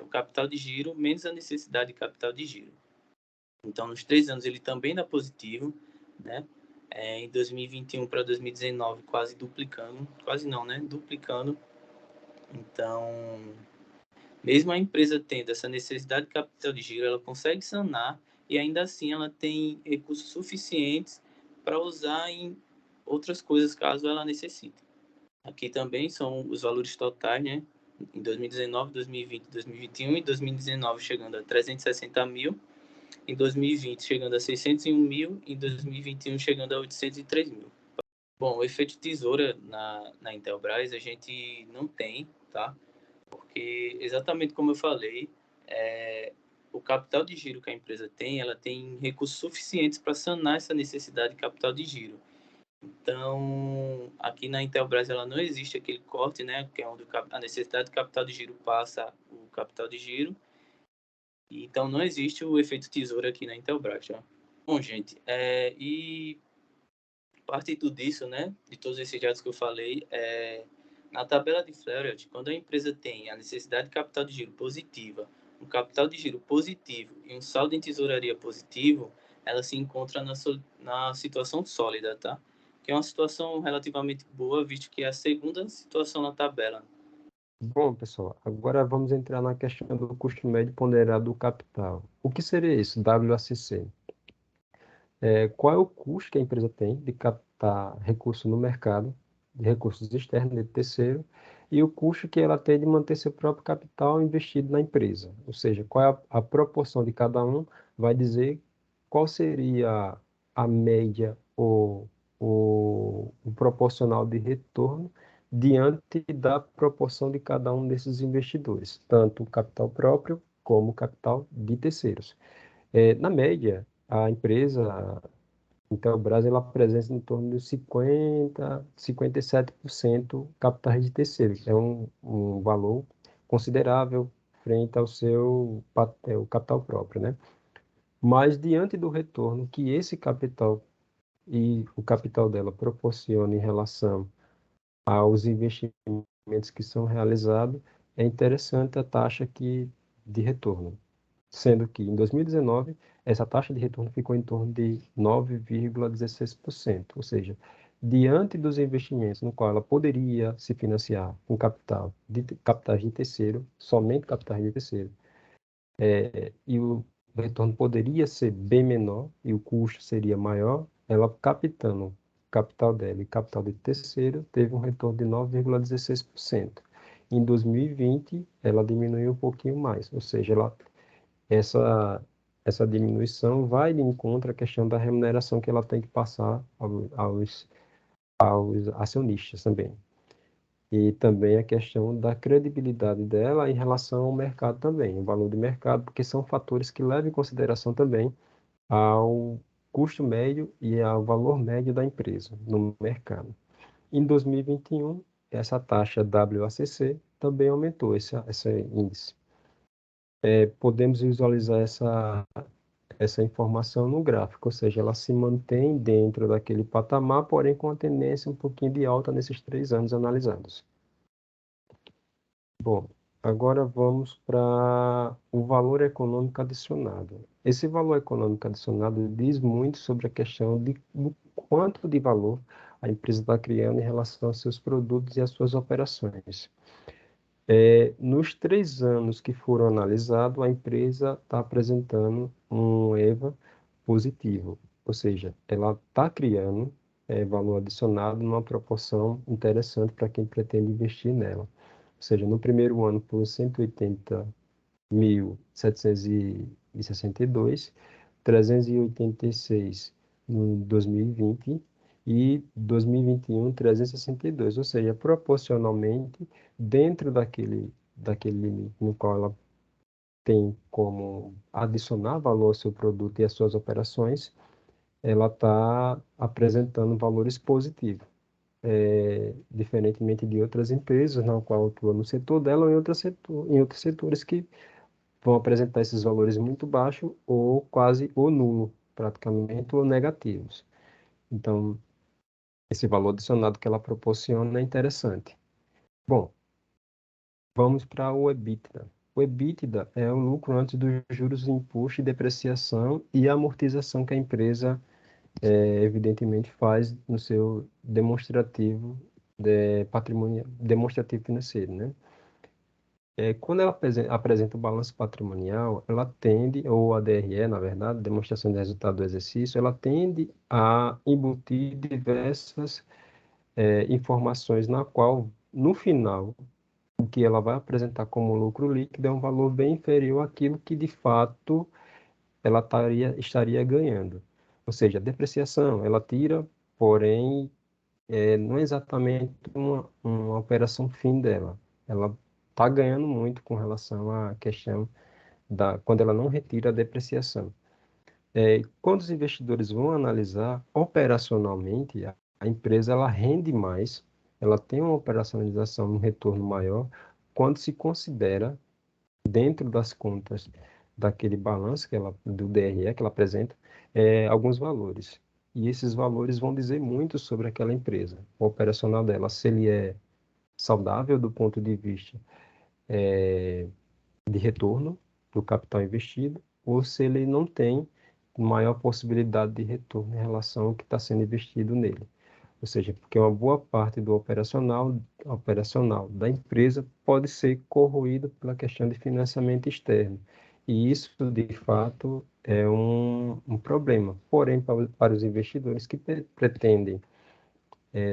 o capital de giro menos a necessidade de capital de giro. Então, nos 3 anos ele também dá positivo, né? Em 2021 para 2019 quase duplicando, quase não, né? Duplicando. Então, mesmo a empresa tendo essa necessidade de capital de giro, ela consegue sanar e ainda assim ela tem recursos suficientes para usar em outras coisas caso ela necessite. Aqui também são os valores totais, né? Em 2019, 2020, 2021 e 2019 chegando a 360 mil, em 2020 chegando a 601 mil, em 2021 chegando a 803 mil. Bom, o efeito de tesoura na Intelbras a gente não tem, tá? Porque, exatamente como eu falei, o capital de giro que a empresa tem, ela tem recursos suficientes para sanar essa necessidade de capital de giro. Então, aqui na Intelbras ela não existe aquele corte, né, que é onde a necessidade de capital de giro passa o capital de giro. E, então, não existe o efeito tesoura aqui na Intelbras. Tá? Bom, gente, e partindo disso, né, de todos esses dados que eu falei, na tabela de Flaherty, quando a empresa tem a necessidade de capital de giro positiva, um capital de giro positivo e um saldo em tesouraria positivo, ela se encontra na situação sólida, tá? Que é uma situação relativamente boa, visto que é a segunda situação na tabela. Bom, pessoal, agora vamos entrar na questão do custo médio ponderado do capital. O que seria isso, WACC? Qual é o custo que a empresa tem de captar recursos no mercado, de recursos externos, de terceiro, e o custo que ela tem de manter seu próprio capital investido na empresa. Ou seja, qual é a proporção de cada um, vai dizer qual seria a média ou o proporcional de retorno diante da proporção de cada um desses investidores, tanto o capital próprio como o capital de terceiros. Na média, a empresa Intelbras ela apresenta em torno de 57% capitais de terceiro, que é um valor considerável frente ao seu o capital próprio, né? Mas diante do retorno que esse capital e o capital dela proporciona em relação aos investimentos que são realizados, é interessante a taxa de retorno, sendo que em 2019 essa taxa de retorno ficou em torno de 9,16%, ou seja, diante dos investimentos no qual ela poderia se financiar com capitais de terceiro, somente capitais de terceiro, e o retorno poderia ser bem menor e o custo seria maior, ela captando o capital dela e capital de terceiro, teve um retorno de 9,16%. Em 2020, ela diminuiu um pouquinho mais, ou seja, essa, essa diminuição vai de encontro à questão da remuneração que ela tem que passar aos acionistas também. E também a questão da credibilidade dela em relação ao mercado também, o valor de mercado, porque são fatores que levam em consideração também ao custo médio e ao valor médio da empresa no mercado. Em 2021, essa taxa WACC também aumentou, esse índice. Podemos visualizar essa informação no gráfico, ou seja, ela se mantém dentro daquele patamar, porém com a tendência um pouquinho de alta nesses 3 anos analisados. Bom, agora vamos para o valor econômico adicionado. Esse valor econômico adicionado diz muito sobre a questão do quanto de valor a empresa está criando em relação aos seus produtos e às suas operações. Nos 3 anos que foram analisados, a empresa está apresentando um EVA positivo, ou seja, ela está criando valor adicionado numa proporção interessante para quem pretende investir nela. Ou seja, no primeiro ano por 180.762, 386 no 2020 e 2021 362, ou seja, proporcionalmente dentro daquele limite no qual ela tem como adicionar valor ao seu produto e às suas operações, ela está apresentando valores positivos, diferentemente de outras empresas na qual atua no setor dela ou em outros setores que vão apresentar esses valores muito baixos ou quase ou nulo, praticamente, ou negativos. Então, esse valor adicionado que ela proporciona é interessante. Bom, vamos para o EBITDA. O EBITDA é o lucro antes dos juros, imposto, depreciação e amortização que a empresa, evidentemente, faz no seu demonstrativo demonstrativo financeiro, né? Quando ela apresenta o balanço patrimonial, ela tende, ou a DRE, na verdade, demonstração de resultado do exercício, ela tende a embutir diversas informações na qual, no final, o que ela vai apresentar como lucro líquido é um valor bem inferior àquilo que, de fato, ela estaria ganhando. Ou seja, a depreciação, ela tira, porém, não é exatamente uma operação fim dela. Ela está ganhando muito com relação à questão quando ela não retira a depreciação. Quando os investidores vão analisar operacionalmente, a empresa ela rende mais, ela tem uma operacionalização, um retorno maior, quando se considera dentro das contas daquele balanço do DRE que ela apresenta, alguns valores. E esses valores vão dizer muito sobre aquela empresa, o operacional dela, se ele é saudável do ponto de vista de retorno do capital investido, ou se ele não tem maior possibilidade de retorno em relação ao que está sendo investido nele. Ou seja, porque uma boa parte do operacional da empresa pode ser corroído pela questão de financiamento externo. E isso, de fato, é um problema. Porém, para os investidores que pretendem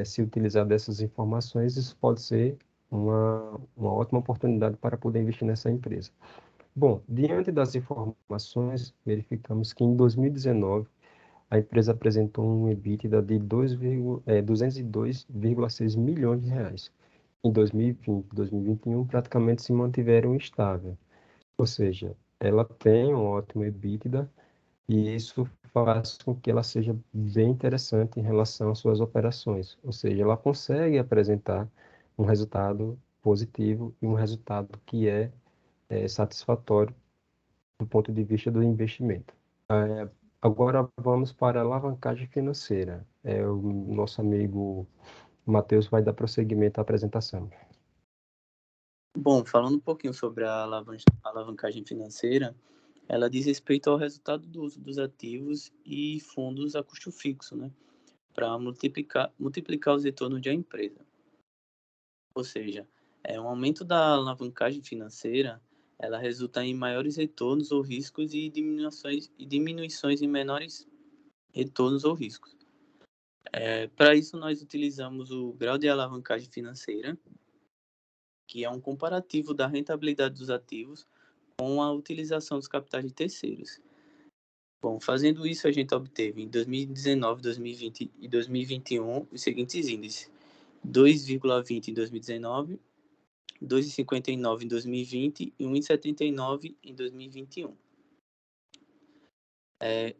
se utilizar dessas informações, isso pode ser uma ótima oportunidade para poder investir nessa empresa. Bom, diante das informações, verificamos que em 2019 a empresa apresentou um EBITDA de 202,6 milhões de reais. Em 2020 e 2021, praticamente se mantiveram estável. Ou seja, ela tem um ótimo EBITDA e isso faz com que ela seja bem interessante em relação às suas operações. Ou seja, ela consegue apresentar um resultado positivo e um resultado que é satisfatório do ponto de vista do investimento. Agora vamos para a alavancagem financeira. O nosso amigo Matheus vai dar prosseguimento à apresentação. Bom, falando um pouquinho sobre a alavancagem financeira, ela diz respeito ao resultado do uso dos ativos e fundos a custo fixo, né, para multiplicar os retornos de uma empresa. Ou seja, um aumento da alavancagem financeira, ela resulta em maiores retornos ou riscos e diminuições em menores retornos ou riscos. Para isso, nós utilizamos o grau de alavancagem financeira, que é um comparativo da rentabilidade dos ativos com a utilização dos capitais de terceiros. Bom, fazendo isso, a gente obteve em 2019, 2020 e 2021 os seguintes índices: 2,20 em 2019, 2,59 em 2020 e 1,79 em 2021.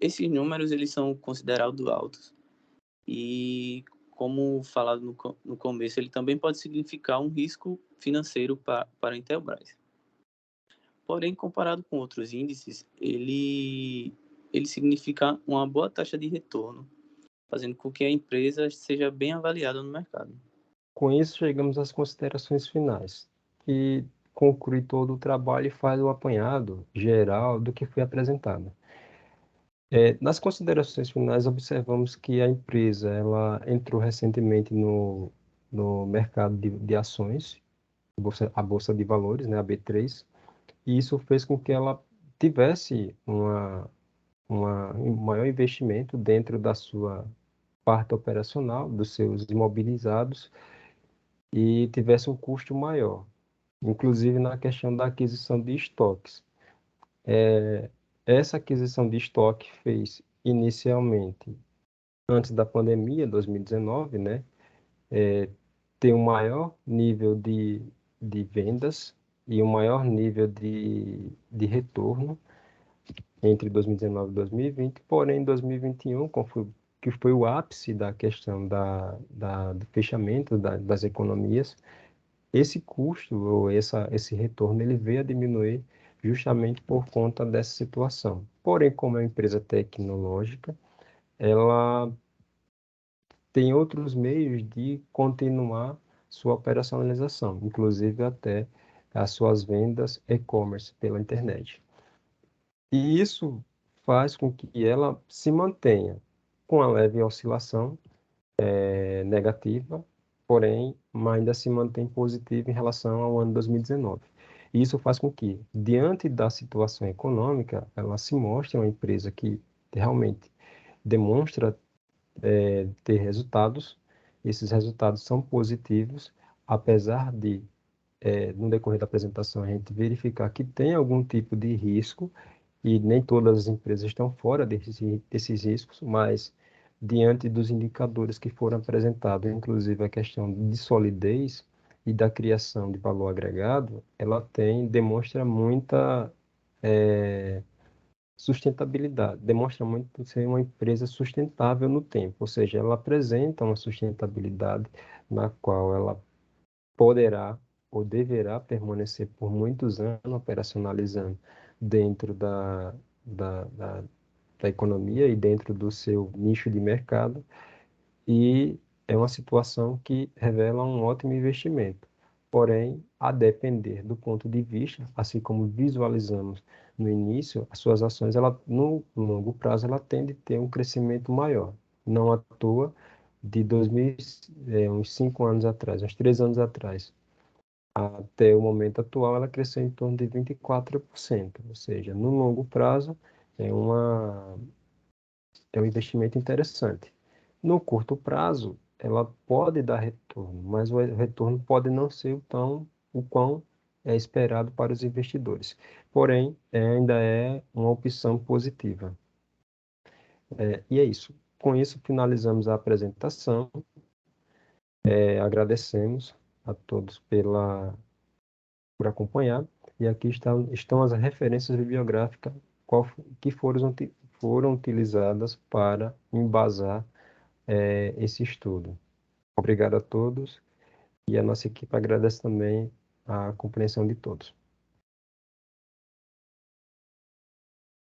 Esses números eles são considerados altos e, como falado no começo, ele também pode significar um risco financeiro para a Intelbras. Porém, comparado com outros índices, ele significa uma boa taxa de retorno, fazendo com que a empresa seja bem avaliada no mercado. Com isso, chegamos às considerações finais, que conclui todo o trabalho e faz o apanhado geral do que foi apresentado. Nas considerações finais, observamos que a empresa ela entrou recentemente no mercado de ações, a Bolsa de Valores, né, a B3, e isso fez com que ela tivesse um maior investimento dentro da sua parte operacional, dos seus imobilizados, e tivesse um custo maior, inclusive na questão da aquisição de estoques. Essa aquisição de estoque fez inicialmente, antes da pandemia, 2019, né, ter um maior nível de vendas e um maior nível de retorno entre 2019 e 2020, porém, em 2021, que foi o ápice da questão do fechamento das economias, esse custo ou esse retorno ele veio a diminuir justamente por conta dessa situação. Porém, como é uma empresa tecnológica, ela tem outros meios de continuar sua operacionalização, inclusive até as suas vendas e-commerce pela internet. E isso faz com que ela se mantenha com a leve oscilação negativa, porém ainda se mantém positiva em relação ao ano 2019. E isso faz com que, diante da situação econômica, ela se mostre uma empresa que realmente demonstra ter resultados. Esses resultados são positivos, apesar de, no decorrer da apresentação, a gente verificar que tem algum tipo de risco, e nem todas as empresas estão fora desses riscos, mas diante dos indicadores que foram apresentados, inclusive a questão de solidez e da criação de valor agregado, ela demonstra muita sustentabilidade, demonstra muito ser uma empresa sustentável no tempo, ou seja, ela apresenta uma sustentabilidade na qual ela poderá ou deverá permanecer por muitos anos operacionalizando dentro da, da economia e dentro do seu nicho de mercado, e é uma situação que revela um ótimo investimento. Porém, a depender do ponto de vista, assim como visualizamos no início, as suas ações, ela, no longo prazo, ela tende a ter um crescimento maior. Não à toa, de 2000, uns 5 anos atrás, uns 3 anos atrás, até o momento atual, ela cresceu em torno de 24%. Ou seja, no longo prazo, é é um investimento interessante. No curto prazo, ela pode dar retorno, mas o retorno pode não ser o quão é esperado para os investidores. Porém, ainda é uma opção positiva. E é isso. Com isso, finalizamos a apresentação. Agradecemos a todos por acompanhar. E aqui estão as referências bibliográficas que foram utilizadas para embasar esse estudo. Obrigado a todos, e a nossa equipe agradece também a compreensão de todos.